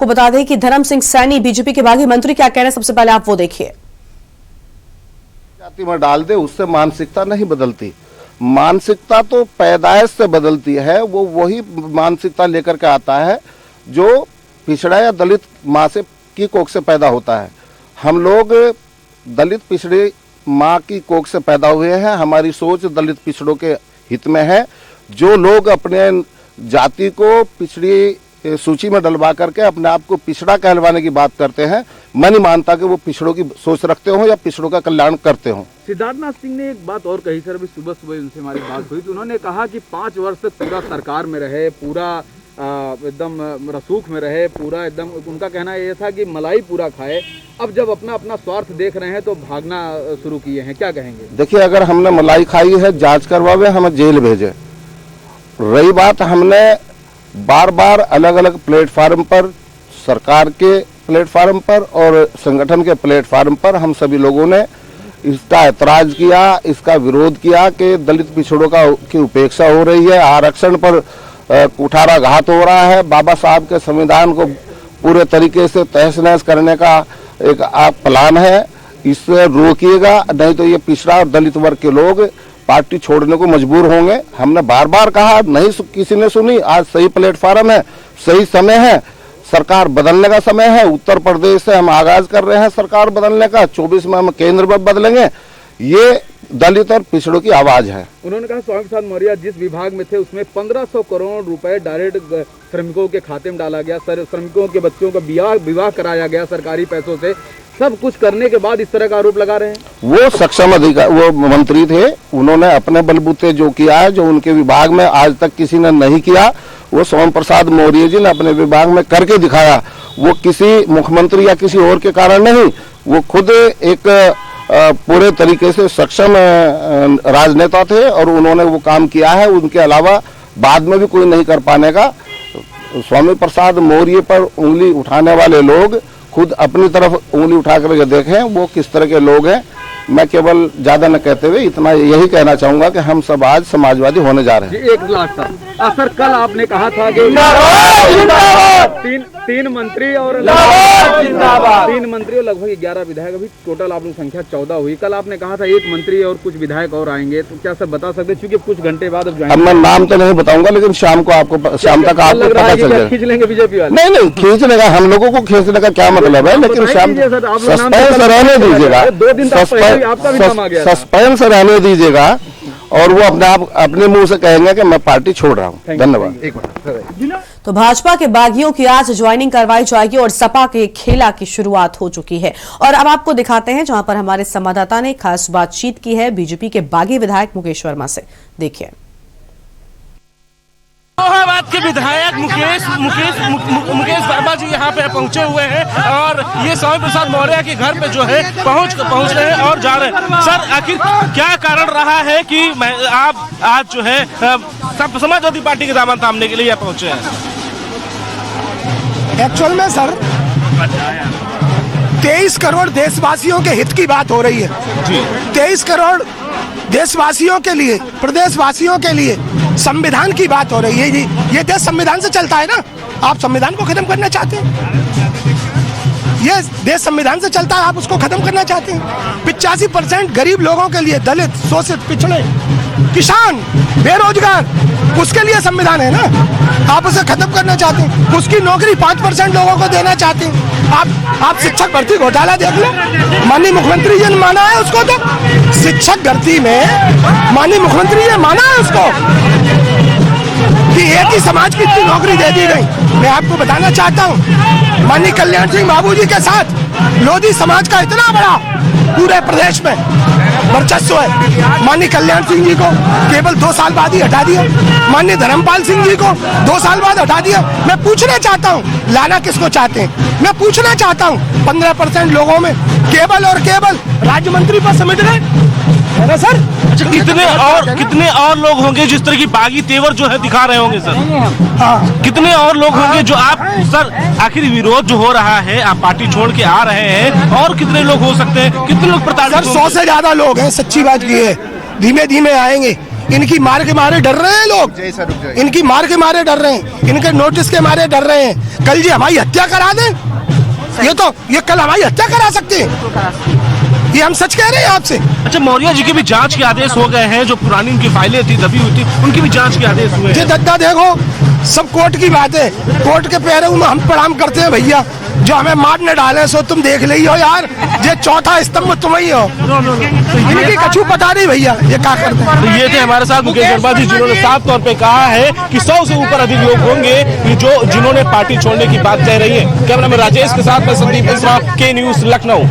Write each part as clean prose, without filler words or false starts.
को बता दें कि धर्म सिंह सैनी बीजेपी के बागी मंत्री क्या कह रहे हैं, सबसे पहले आप वो देखिए। जाति में डाल दे उससे मानसिकता नहीं बदलती, मानसिकता तो पैदाइश से बदलती है। वो वही मानसिकता लेकर के आता है जो पिछड़ा या दलित माँ से की कोख से पैदा होता है। हम लोग दलित पिछड़े माँ की कोख से पैदा हुए हैं। हमारी सोच दलित पिछड़ों के हित में है। जो लोग अपने जाति को पिछड़ी सूची में डलवा करके अपने आप को पिछड़ा कहलवाने की बात करते हैं, मैं नहीं मानता कि वो पिछड़ों की सोच रखते हो या पिछड़ों का कल्याण करते हो। सिद्धार्थनाथ सिंह ने एक बात और कही सर, अभी सुबह सुबह उनसे हमारी बात हुई तो उन्होंने कहा कि 5 वर्ष तक पूरा सरकार में रहे, पूरा एकदम रसूख में रहे, पूरा एकदम, उनका कहना ये था कि मलाई पूरा खाए। अब जब अपना अपना स्वार्थ देख रहे हैं तो भागना शुरू किए हैं, क्या कहेंगे? देखिए, अगर हमने मलाई खाई है जांच करवावे, हमें जेल भेजे। रही बात, हमने बार बार अलग अलग प्लेटफार्म पर, सरकार के प्लेटफार्म पर और संगठन के प्लेटफार्म पर हम सभी लोगों ने इसका ऐतराज किया, इसका विरोध किया कि दलित पिछड़ों की उपेक्षा हो रही है, आरक्षण पर कुठाराघात हो रहा है, बाबा साहब के संविधान को पूरे तरीके से तहस नहस करने का एक प्लान है। इससे रोकिएगा, नहीं तो ये पिछड़ा और दलित वर्ग के लोग पार्टी छोड़ने को मजबूर होंगे। हमने बार बार कहा, नहीं किसी ने सुनी। आज सही प्लेटफार्म है, सही समय है, सरकार बदलने का समय है। उत्तर प्रदेश से हम आगाज कर रहे हैं सरकार बदलने का, 24 में हम केंद्र में बदलेंगे। ये दलित और पिछड़ों की आवाज है। उन्होंने कहा स्वामी प्रसाद मौर्य जिस विभाग में थे उसमें 1500 करोड़ रुपए डायरेक्ट श्रमिकों के खाते में डाला गया, श्रमिकों के बच्चों का विवाह कराया गया सरकारी पैसों से। सब कुछ करने के बाद इस तरह का आरोप लगा रहे हैं। वो सक्षम अधिकारी, वो मंत्री थे, उन्होंने अपने बलबूते जो किया है, जो उनके विभाग में आज तक किसी ने नहीं किया, वो स्वामी प्रसाद मौर्य जी ने अपने विभाग में करके दिखाया। वो किसी मुख्यमंत्री या किसी और के कारण नहीं, वो खुद एक पूरे तरीके से सक्षम राजनेता थे और उन्होंने वो काम किया है। उनके अलावा बाद में भी कोई नहीं कर पाने का। स्वामी प्रसाद मौर्य पर उंगली उठाने वाले लोग खुद अपनी तरफ उंगली उठा करके देखें वो किस तरह के लोग हैं। मैं केवल ज्यादा न कहते हुए इतना यही कहना चाहूंगा कि हम सब आज समाजवादी होने जा रहे हैं। 1 लाख सर, कल आपने कहा था कि तीन मंत्री और लगभग 11 विधायक, अभी टोटल आप लोग संख्या 14 हुई। कल आपने कहा था 1 मंत्री और कुछ विधायक और आएंगे, तो क्या सर बता सकते, क्योंकि कुछ घंटे बाद अब मैं नाम तो नहीं बताऊंगा, लेकिन शाम को आपको, शाम तक आपको पता चल जाएगा। खींच लेंगे बीजेपी वाले? नहीं, खींचने का, हम लोगों को खींचने का क्या मतलब है, लेकिन शाम सस्पेंस रहने दीजिएगा, 2 दिन आपका भी नाम आ गया, सस्पेंस रहने दीजिएगा और वो अपने मुंह से कहेंगे कि मैं पार्टी छोड़ रहा हूँ। धन्यवाद। तो भाजपा के बागियों की आज ज्वाइनिंग करवाई जाएगी और सपा के खेला की शुरुआत हो चुकी है। और अब आपको दिखाते हैं जहां पर हमारे संवाददाता ने खास बातचीत की है बीजेपी के बागी विधायक मुकेश वर्मा से। देखिए। इलाहाबाद के विधायक मुकेश वर्मा जी यहाँ पे पहुँचे हुए हैं और ये स्वामी प्रसाद मौर्य के घर पे जो है पहुँच रहे हैं और जा रहे हैं। सर, आखिर क्या कारण रहा है कि आप आज जो है समाजवादी पार्टी के दामन थामने के लिए यहाँ पहुँचे हैं? एक्चुअल में सर 23 करोड़ देशवासियों के हित की बात हो रही है जी। 23 करोड़ देशवासियों के लिए, प्रदेशवासियों के लिए संविधान की बात हो रही है जी। ये देश संविधान से चलता है ना, आप संविधान को खत्म करना चाहते हैं। ये देश संविधान से चलता है, आप उसको खत्म करना चाहते हैं। 85% गरीब लोगों के लिए, दलित, शोषित, पिछड़े, किसान, बेरोजगार, उसके लिए संविधान है ना, आप उसे खत्म करना चाहते हैं। उसकी नौकरी 5% लोगों को देना चाहते हैं। आप शिक्षक भर्ती घोटाला देख लो, माननीय मुख्यमंत्री जी ने माना है उसको। तो शिक्षक भर्ती में माननीय मुख्यमंत्री जी ने माना है उसको कि एक ही समाज की इतनी नौकरी दे दी गई। मैं आपको बताना चाहता हूँ, माननीय कल्याण सिंह बाबू जी के साथ लोधी समाज का इतना बड़ा पूरे प्रदेश में वर्चस्व है। माननीय कल्याण सिंह जी को केवल 2 साल बाद ही हटा दिया, माननीय धर्मपाल सिंह जी को 2 साल बाद हटा दिया। मैं पूछना चाहता हूँ, लाना किसको चाहते हैं? मैं पूछना चाहता हूँ, 15% लोगों में केवल और केवल राज्य मंत्री पर समेट गए है ना सर? अच्छा, कितने और लोग होंगे जिस तरह की बागी तेवर जो है दिखा रहे होंगे सर? हाँ, कितने और लोग होंगे जो आप सर, आखिर विरोध जो हो रहा है, आप पार्टी छोड़ के आ रहे हैं, और कितने लोग हो सकते हैं? कितने लोग प्रताड़ित? सर 100 से ज्यादा लोग हैं, सच्ची बात की है। धीमे धीमे आएंगे इनकी मार के मारे डर रहे हैं लोग, इनकी मार के मारे डर रहे हैं, इनके नोटिस के मारे डर रहे हैं। कल जी हमारी हत्या करा दें, ये कल हमारी हत्या करा सकते हैं, ये हम सच कह रहे हैं आपसे। अच्छा, मौर्य जी के भी जांच के आदेश हो गए हैं, जो पुरानी उनकी फाइलें थी दबी हुई थी, उनकी भी जांच के आदेश हुए हैं। दद्दा देखो, सब कोर्ट की बात है, कोर्ट के पैरों में हम प्रणाम करते हैं भैया। जो हमें मारने डाले सो तुम देख ली हो यार, ये चौथा स्तंभ तुम ही हो। इनकी कछु पता नहीं भैया ये क्या करते हैं। तो ये थे हमारे साथ मुकेश वर्मा जी, जिन्होंने साफ तौर पे कहा है कि 100 से ऊपर अधिक लोग होंगे जो जिन्होंने पार्टी छोड़ने की बात कह रही है। कैमरामैन राजेश के साथ मैं संदीप मिश्रा, के न्यूज, लखनऊ।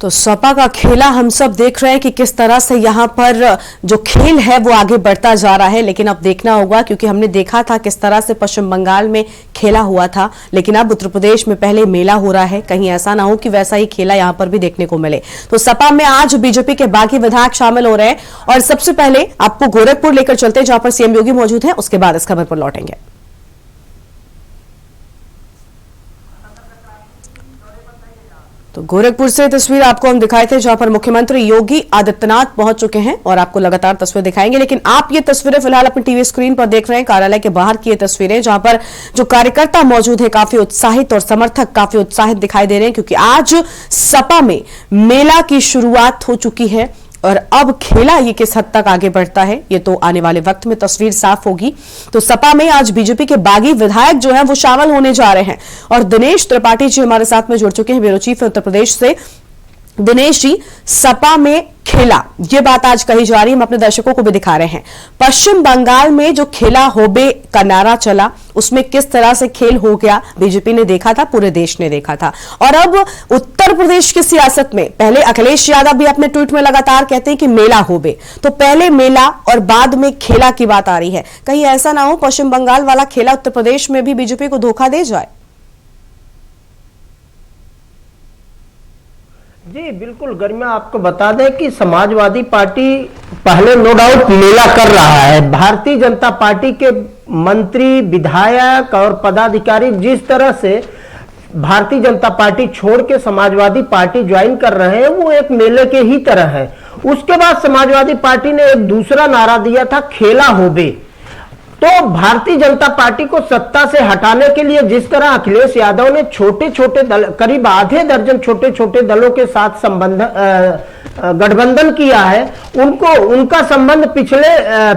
तो सपा का खेला हम सब देख रहे हैं कि किस तरह से यहाँ पर जो खेल है वो आगे बढ़ता जा रहा है, लेकिन अब देखना होगा, क्योंकि हमने देखा था किस तरह से पश्चिम बंगाल में खेला हुआ था, लेकिन अब उत्तर प्रदेश में पहले मेला हो रहा है। कहीं ऐसा ना हो कि वैसा ही खेला यहाँ पर भी देखने को मिले। तो सपा में आज बीजेपी के बागी विधायक शामिल हो रहे हैं, और सबसे पहले आपको गोरखपुर लेकर चलते हैं, जहां पर सीएम योगी मौजूद है। उसके बाद इस खबर पर लौटेंगे। तो गोरखपुर से तस्वीर आपको हम दिखाए थे, जहां पर मुख्यमंत्री योगी आदित्यनाथ पहुंच चुके हैं, और आपको लगातार तस्वीर दिखाएंगे। लेकिन आप ये तस्वीरें फिलहाल अपनी टीवी स्क्रीन पर देख रहे हैं, कार्यालय के बाहर की ये तस्वीरें, जहां पर जो कार्यकर्ता मौजूद है काफी उत्साहित और समर्थक काफी उत्साहित दिखाई दे रहे हैं, क्योंकि आज सपा में मेला की शुरुआत हो चुकी है। और अब खेला ये किस हद तक आगे बढ़ता है, ये तो आने वाले वक्त में तस्वीर साफ होगी। तो सपा में आज बीजेपी के बागी विधायक जो हैं वो शामिल होने जा रहे हैं, और दिनेश त्रिपाठी जी हमारे साथ में जुड़ चुके हैं, ब्यूरो चीफ उत्तर प्रदेश से। दिनेश जी, सपा में खेला, ये बात आज कही जा रही है, हम अपने दर्शकों को भी दिखा रहे हैं। पश्चिम बंगाल में जो खेला होबे का नारा चला, उसमें किस तरह से खेल हो गया, बीजेपी ने देखा था, पूरे देश ने देखा था। और अब उत्तर प्रदेश की सियासत में पहले अखिलेश यादव भी अपने ट्वीट में लगातार कहते हैं कि मेला होबे, तो पहले मेला और बाद में खेला की बात आ रही है। कहीं ऐसा ना हो पश्चिम बंगाल वाला खेला उत्तर प्रदेश में भी बीजेपी को धोखा दे जाए। जी बिल्कुल गरिमा, आपको बता दें कि समाजवादी पार्टी पहले नो डाउट मेला कर रहा है। भारतीय जनता पार्टी के मंत्री, विधायक और पदाधिकारी जिस तरह से भारतीय जनता पार्टी छोड़ के समाजवादी पार्टी ज्वाइन कर रहे हैं, वो एक मेले के ही तरह है। उसके बाद समाजवादी पार्टी ने एक दूसरा नारा दिया था, खेला होबे। तो भारतीय जनता पार्टी को सत्ता से हटाने के लिए जिस तरह अखिलेश यादव ने छोटे छोटे दल, करीब आधे दर्जन छोटे छोटे दलों के साथ गठबंधन किया है, उनका संबंध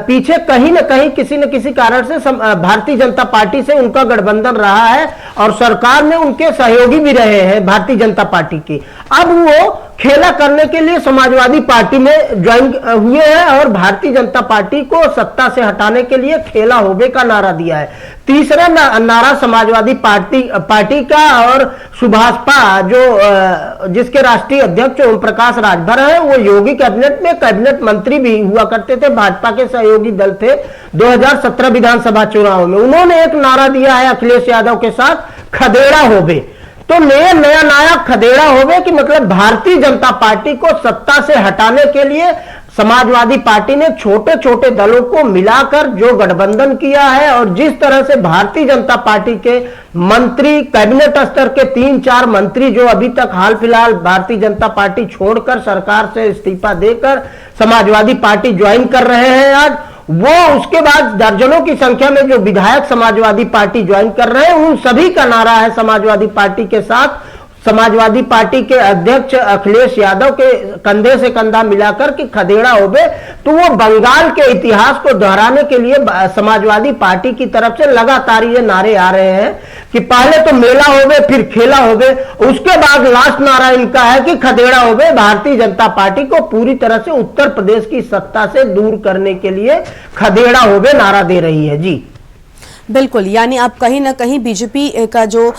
पीछे कहीं न कहीं किसी न किसी कारण से भारतीय जनता पार्टी से उनका गठबंधन रहा है, और सरकार में उनके सहयोगी भी रहे हैं भारतीय जनता पार्टी के। अब वो खेला करने के लिए समाजवादी पार्टी में ज्वाइन हुए हैं, और भारतीय जनता पार्टी को सत्ता से हटाने के लिए खेला होबे का नारा दिया है। तीसरा नारा समाजवादी पार्टी का और सुभाषपा जिसके राष्ट्रीय अध्यक्ष ओम प्रकाश राजभर है, वो योगी कैबिनेट में कैबिनेट मंत्री भी हुआ करते थे, भाजपा के सहयोगी दल थे 2017 विधानसभा चुनाव में। उन्होंने एक नारा दिया है अखिलेश यादव के साथ, खदेड़ा होबे। तो नया नायक खदेड़ा होबे कि मतलब भारतीय जनता पार्टी को सत्ता से हटाने के लिए समाजवादी पार्टी ने छोटे छोटे दलों को मिलाकर जो गठबंधन किया है, और जिस तरह से भारतीय जनता पार्टी के मंत्री, कैबिनेट स्तर के 3-4 मंत्री जो अभी तक हाल फिलहाल भारतीय जनता पार्टी छोड़कर सरकार से इस्तीफा देकर समाजवादी पार्टी ज्वाइन कर रहे हैं आज, वो उसके बाद दर्जनों की संख्या में जो विधायक समाजवादी पार्टी ज्वाइन कर रहे हैं, उन सभी का नारा है समाजवादी पार्टी के साथ, समाजवादी पार्टी के अध्यक्ष अखिलेश यादव के कंधे से कंधा मिलाकर कि खदेड़ा होबे। तो वो बंगाल के इतिहास को दोहराने के लिए समाजवादी पार्टी की तरफ से लगातार ये नारे आ रहे हैं कि पहले तो मेला होबे, फिर खेला होबे, उसके बाद लास्ट नारा इनका है कि खदेड़ा होबे। भारतीय जनता पार्टी को पूरी तरह से उत्तर प्रदेश की सत्ता से दूर करने के लिए खदेड़ा होबे नारा दे रही है। जी बिल्कुल, यानी आप कहीं ना कहीं बीजेपी का जो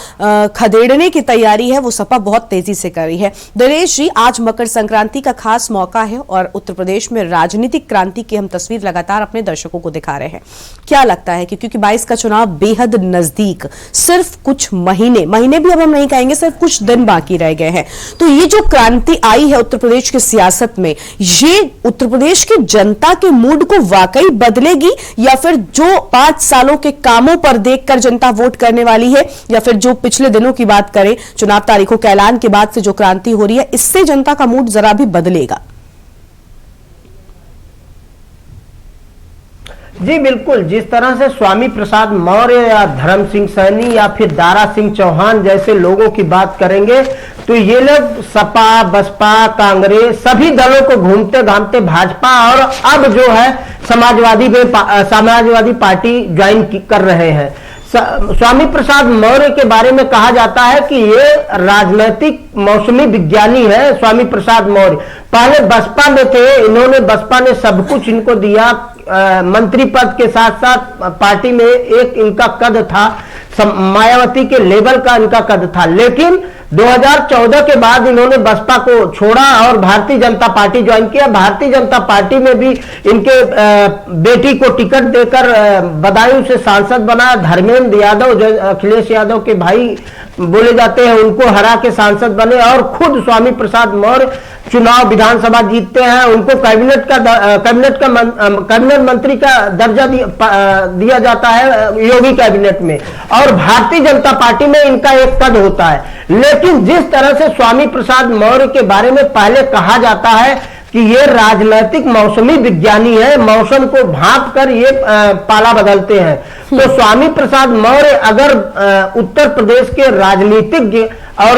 खदेड़ने की तैयारी है वो सपा बहुत तेजी से कर रही है। दिनेश जी, आज मकर संक्रांति का खास मौका है, और उत्तर प्रदेश में राजनीतिक क्रांति की हम तस्वीर लगातार अपने दर्शकों को दिखा रहे हैं। क्या लगता है कि क्योंकि 22 का चुनाव बेहद नजदीक, सिर्फ कुछ महीने भी अब हम नहीं कहेंगे, सिर्फ कुछ दिन बाकी रह गए हैं, तो ये जो क्रांति आई है उत्तर प्रदेश की सियासत में, ये उत्तर प्रदेश की जनता के मूड को वाकई बदलेगी, या फिर जो 5 सालों के कामों पर देखकर जनता वोट करने वाली है, या फिर जो पिछले दिनों की बात करें, चुनाव तारीखों के ऐलान के बाद से जो क्रांति हो रही है, इससे जनता का मूड जरा भी बदलेगा? जी बिल्कुल, जिस तरह से स्वामी प्रसाद मौर्य या धर्म सिंह सैनी या फिर दारा सिंह चौहान जैसे लोगों की बात करेंगे तो ये लोग सपा, बसपा, कांग्रेस सभी दलों को घूमते घामते भाजपा और अब जो है समाजवादी पार्टी ज्वाइन कर रहे हैं। स्वामी प्रसाद मौर्य के बारे में कहा जाता है कि ये राजनीतिक मौसमी विज्ञानी है। स्वामी प्रसाद मौर्य पहले बसपा में थे, इन्होंने बसपा ने सब कुछ इनको दिया, मंत्री पद के साथ साथ पार्टी में एक इनका कद था, मायावती के लेवल का इनका कद था, लेकिन 2014 के बाद इन्होंने बसपा को छोड़ा और भारतीय जनता पार्टी ज्वाइन किया। भारतीय जनता पार्टी में भी इनके बेटी को टिकट देकर बदायूं से सांसद बनाया। धर्मेंद्र यादव जो अखिलेश यादव के भाई बोले जाते हैं, उनको हरा के सांसद बने और खुद स्वामी प्रसाद मौर्य चुनाव विधानसभा जीतते हैं। उनको कैबिनेट मंत्री का दर्जा दिया जाता है योगी कैबिनेट में, और भारतीय जनता पार्टी में इनका एक कद होता है। लेकिन जिस तरह से स्वामी प्रसाद मौर्य के बारे में पहले कहा जाता है कि ये राजनीतिक मौसमी विज्ञानी है, मौसम को भांप कर ये पाला बदलते हैं, तो स्वामी प्रसाद मौर्य अगर उत्तर प्रदेश के राजनीतिज्ञ और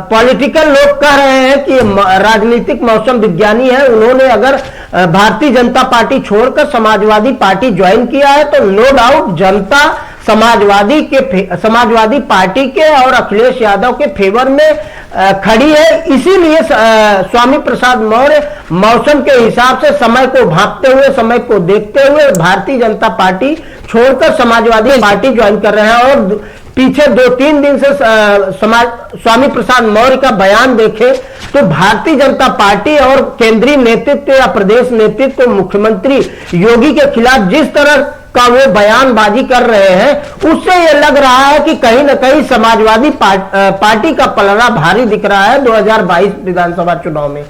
पॉलिटिकल लोग कह रहे हैं कि राजनीतिक मौसम विज्ञानी है, उन्होंने अगर भारतीय जनता पार्टी छोड़कर समाजवादी पार्टी ज्वाइन किया है तो नो डाउट जनता समाजवादी पार्टी के और अखिलेश यादव के फेवर में खड़ी है। इसीलिए स्वामी प्रसाद मौर्य मौसम के हिसाब से समय को भांपते हुए, समय को देखते हुए भारतीय जनता पार्टी छोड़कर समाजवादी पार्टी ज्वाइन कर रहे हैं। और पीछे 2-3 दिन से स्वामी प्रसाद मौर्य का बयान देखें तो भारतीय जनता पार्टी और केंद्रीय नेतृत्व या प्रदेश नेतृत्व मुख्यमंत्री योगी के खिलाफ जिस तरह का वो बयानबाजी कर रहे हैं, उससे ये लग रहा है कि कहीं ना कहीं समाजवादी पार्टी का पलड़ा भारी दिख रहा है 2022 विधानसभा चुनाव में।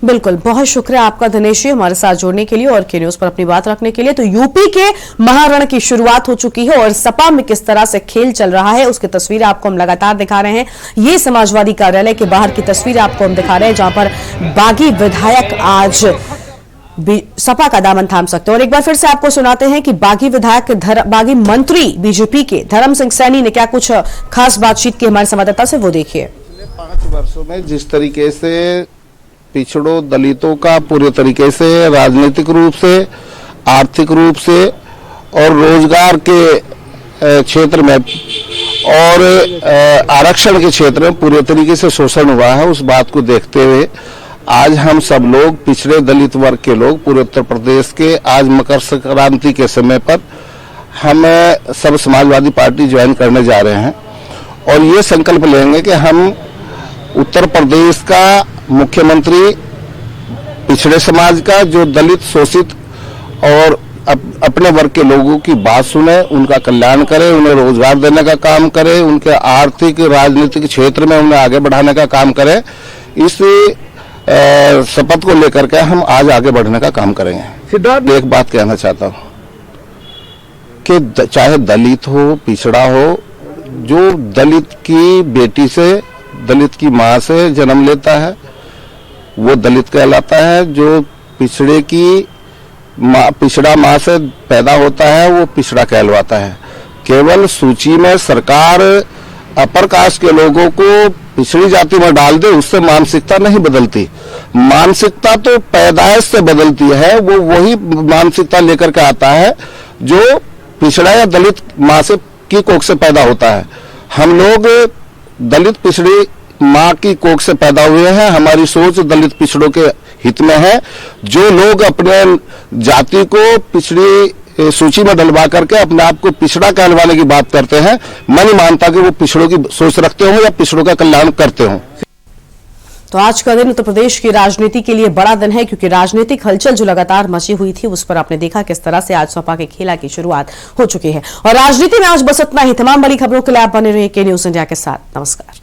बिल्कुल, बहुत शुक्रिया आपका दिनेश जी हमारे साथ जुड़ने के लिए और के न्यूज पर अपनी बात रखने के लिए। तो यूपी के महारण की शुरुआत हो चुकी है और सपा में किस तरह से खेल चल रहा है उसकी तस्वीर आपको हम लगातार दिखा रहे हैं। ये समाजवादी कार्यालय के बाहर की तस्वीर आपको हम दिखा रहे हैं, जहां पर बागी विधायक आज सपा का दामन थाम सकते हैं। और एक बार फिर से आपको सुनाते हैं कि बागी मंत्री बीजेपी के धर्म सिंह सैनी ने क्या कुछ खास बातचीत की हमारे संवाददाता से, वो देखिए। पिछले 5 वर्षों में जिस तरीके से पिछड़ों दलितों का पूरे तरीके से राजनीतिक रूप से, आर्थिक रूप से और रोजगार के क्षेत्र में और आरक्षण के क्षेत्र में पूरे तरीके से शोषण हुआ है, उस बात को देखते हुए आज हम सब लोग पिछड़े दलित वर्ग के लोग पूरे उत्तर प्रदेश के आज मकर संक्रांति के समय पर हम सब समाजवादी पार्टी ज्वाइन करने जा रहे हैं और ये संकल्प लेंगे कि हम उत्तर प्रदेश का मुख्यमंत्री पिछड़े समाज का, जो दलित शोषित और अपने वर्ग के लोगों की बात सुने, उनका कल्याण करे, उन्हें रोजगार देने का काम करे, उनके आर्थिक राजनीतिक क्षेत्र में उन्हें आगे बढ़ाने का काम करे। इस शपथ को लेकर के हम आज आगे बढ़ने का काम करेंगे। सिद्धार्थ, एक बात कहना चाहता हूँ कि चाहे दलित हो, पिछड़ा हो, जो दलित की बेटी से, दलित की माँ से जन्म लेता है वो दलित कहलाता है, जो पिछड़ा माँ से पैदा होता है वो पिछड़ा कहलवाता है। केवल सूची में सरकार अपर कास्ट के लोगों को पिछड़ी जाति में डाल दे, उससे मानसिकता नहीं बदलती। मानसिकता तो पैदाइश से बदलती है, वो वही मानसिकता लेकर के आता है जो पिछड़ा या दलित माँ से की कोख से पैदा होता है। हम लोग दलित पिछड़ी माँ की कोख से पैदा हुए हैं, हमारी सोच दलित पिछड़ों के हित में है। जो लोग अपने जाति को पिछड़ी सूची में डलवा करके अपने आप को पिछड़ा कहलवाने की बात करते हैं, मैं नहीं मानता कि वो पिछड़ों की सोच रखते हो या पिछड़ों का कल्याण करते हो। तो आज का दिन उत्तर प्रदेश की राजनीति के लिए बड़ा दिन है, क्योंकि राजनीतिक हलचल जो लगातार मची हुई थी उस पर आपने देखा किस तरह से आज सपा के खेला की शुरुआत हो चुकी है। और राजनीति में आज बस इतना ही। तमाम बड़ी खबरों के लिए आप बने रहिए के न्यूज इंडिया के साथ। नमस्कार।